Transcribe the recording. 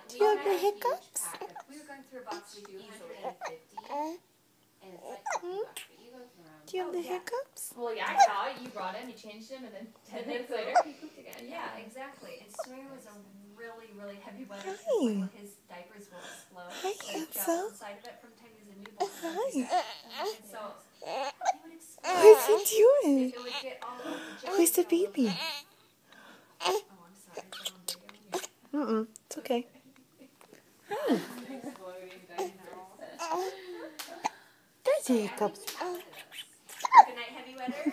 Do you have the hiccups? We were going through a box we do easily. Do you have the hiccups? Well, yeah, I saw it. You brought him, you changed him, and then 10 minutes later, he pooped again. Yeah, exactly. And Sawyer was a really, really heavy weather. Hi. His diapers will explode. Hi, Like, handsome. inside of it from the time he was a newborn. Hi. And so he would explode. What's he doing? It would get all over the Who's the baby? Oh, I'm sorry. Is that on video? It's okay. Hi. There's the hiccups. Good night, heavy weather.